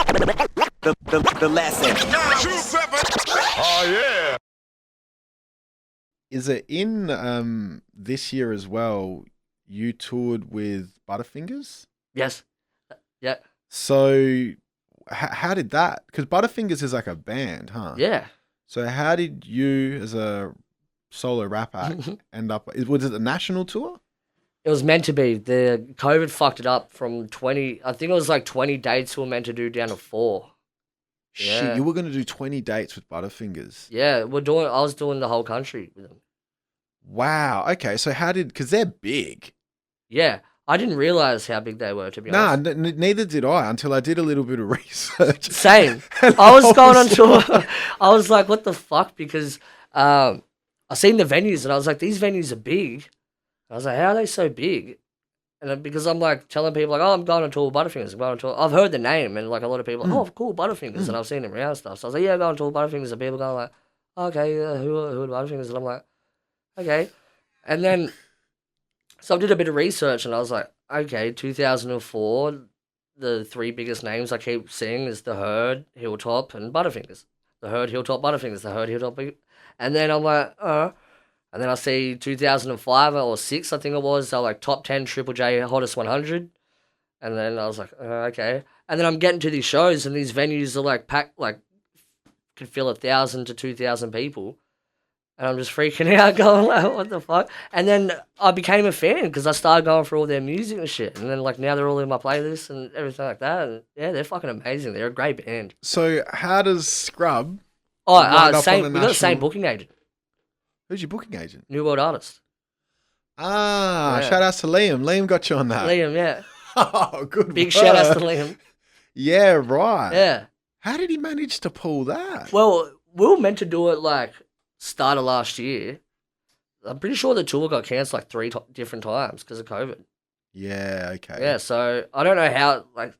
The lesson. Oh yeah. Is it in this year as well? You toured with Butterfingers. Yes. Yeah. So how did that? Because Butterfingers is like a band, huh? Yeah. So how did you, as a solo rap act, end up? Was it the national tour? It was meant to be. The COVID fucked it up from 20. I think it was like 20 dates we were meant to do down to 4. Yeah. Shit, you were going to do 20 dates with Butterfingers. Yeah, I was doing the whole country with them. Wow. Okay. So how did? Because they're big. Yeah, I didn't realize how big they were, to be Nah, honest. neither did I until I did a little bit of research. Same. And I was going on tour. I was like, what the fuck? Because I seen the venues and I was like, these venues are big. I was like, how are they so big? And then, because I'm like telling people like, oh, I'm going on tour with Butterfingers. I'm going on tour. I've heard the name and like a lot of people, oh, cool, Butterfingers, and I've seen them around stuff. So I was like, yeah, I'm going on tour with Butterfingers, and people going like, okay, who are Butterfingers? And I'm like, okay. And then so I did a bit of research and I was like, okay, 2004, the 3 biggest names I keep seeing is The Herd, Hilltop, and Butterfingers. The Herd, Hilltop, Butterfingers. The Herd, Hilltop, and then I'm like, and then I see 2005 or 6, I think it was, so like top 10 Triple J Hottest 100. And then I was like, okay. And then I'm getting to these shows and these venues are like packed, like could fill 1,000 to 2,000 people. And I'm just freaking out going like, what the fuck? And then I became a fan because I started going for all their music and shit. And then like now they're all in my playlist and everything like that. And yeah, they're fucking amazing. They're a great band. So how does Skrub? Oh, wind up same. on We the got the same national- booking agent. Who's your booking agent? New World Artist. Ah, Yeah. shout out to Liam. Liam got you on that. Liam, yeah. Oh, good. Big shout outs to work. Liam. Yeah, right. Yeah. How did he manage to pull that? Well, we were meant to do it like start of last year. I'm pretty sure the tour got cancelled like 3 different times because of COVID. Yeah, okay. Yeah, so I don't know how, like,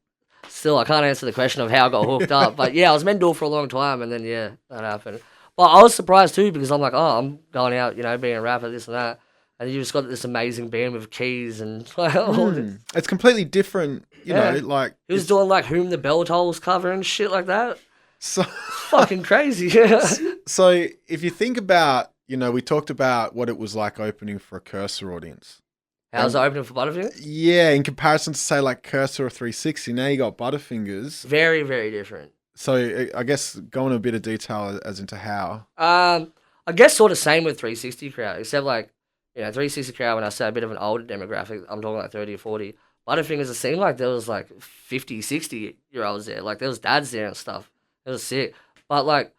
still I can't answer the question of how I got hooked up. But yeah, I was meant to do it for a long time and then, yeah, that happened. But I was surprised too because I'm like, oh, I'm going out, you know, being a rapper, this and that. And you just got this amazing band with keys and like, all this. It's completely different, you Yeah. know, like He was doing like Whom the Bell Tolls cover and shit like that. so Fucking crazy. so if you think about, you know, we talked about what it was like opening for a Cursor audience. How's it opening for Butterfingers? Yeah, in comparison to say like Cursor or 360, now you got Butterfingers. Very, very different. So I guess go into a bit of detail as into how. I guess sort of same with 360 crowd, except like, you know, 360 crowd, when I say a bit of an older demographic, I'm talking like 30 or 40. Butterfingers, it seemed like there was like 50, 60-year-olds there. Like there was dads there and stuff. It was sick. But like,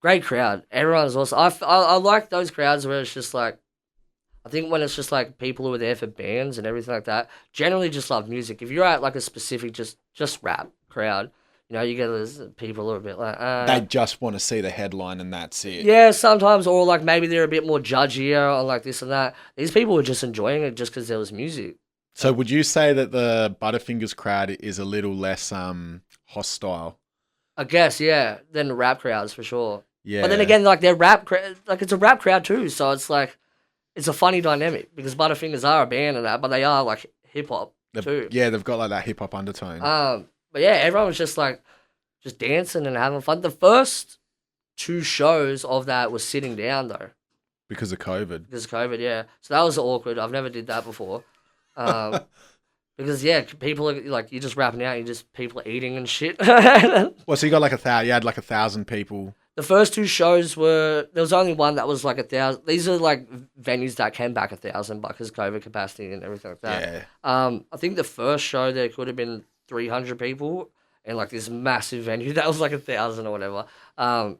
great crowd. Everyone's awesome. I like those crowds where it's just like, I think when it's just like people who are there for bands and everything like that, generally just love music. If you're at like a specific just rap crowd, you know, you get those people who are a bit like, They just want to see the headline and that's it. yeah, sometimes, or like maybe they're a bit more judgier on like this and that. These people were just enjoying it just because there was music. So would you say that the Butterfingers crowd is a little less hostile? I guess, yeah, than the rap crowds for sure. Yeah. But then again, like they're like it's a rap crowd too, so it's like it's a funny dynamic because Butterfingers are a band and that, but they are like hip hop too. Yeah, they've got like that hip hop undertone. But yeah, everyone was just like just dancing and having fun. The first 2 shows of that was sitting down though. Because of COVID. Because of COVID, yeah. So that was awkward. I've never did that before. Because yeah, people are like you're just rapping out, people are eating and shit. Well, so you got like you had like 1,000 people. The first 2 shows there was only one that was like 1,000. These are like venues that came back 1,000 because COVID capacity and everything like that. Yeah. I think the first show there could have been 300 people in like this massive venue that was like 1,000 or whatever.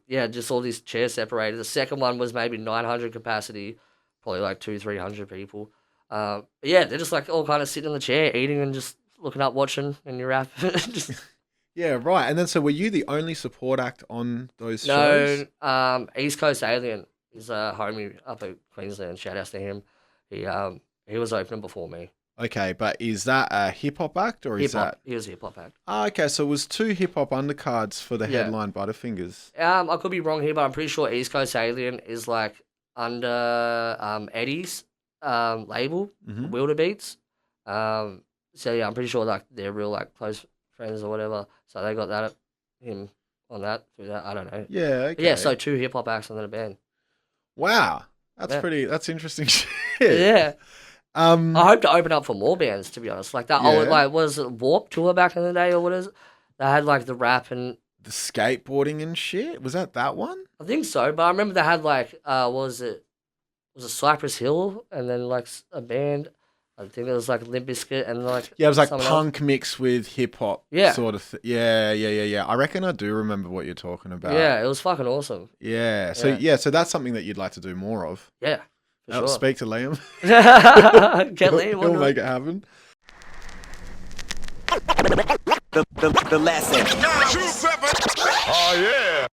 Yeah, just all these chairs separated. The second one was maybe 900 capacity, probably like 200-300 people. Yeah, they're just like all kind of sitting in the chair, eating and just looking up, watching, and you rap. Just... Yeah, right. And then so were you the only support act on those shows? No, East Coast Alien is a homie up at Queensland. Shout outs to him. He was opening before me. Okay, but is that a hip hop act or is that? He was a hip hop act. Oh, okay, so it was 2 hip hop undercards for the Yeah. headline Butterfingers. I could be wrong here, but I'm pretty sure East Coast Alien is like under Eddie's label, Mhm. Wilder Beats. So yeah, I'm pretty sure like they're real like close friends or whatever. So they got that him on that through that. I don't know. Yeah. Okay. But yeah, so 2 hip hop acts and then a band. Wow. That's Yeah. That's interesting shit. Yeah. I Um. hope to open up for more bands, to be honest. Like that old, Yeah. like, was it Warp Tour back in the day or what is it? They had like the rap and The skateboarding and shit. Was that one? I think so, but I remember they had like, what was it? Was it Cypress Hill and then like a band? I think it was like Limp Bizkit and like Yeah, it was like someone else. punk mixed with hip hop. Yeah. Sort of. Yeah. I reckon I do remember what you're talking about. Yeah, it was fucking awesome. Yeah. So so that's something that you'd like to do more of. Yeah, for sure. Speak to Liam. Get Liam. He'll make it happen. The lesson. 927. Oh, yeah.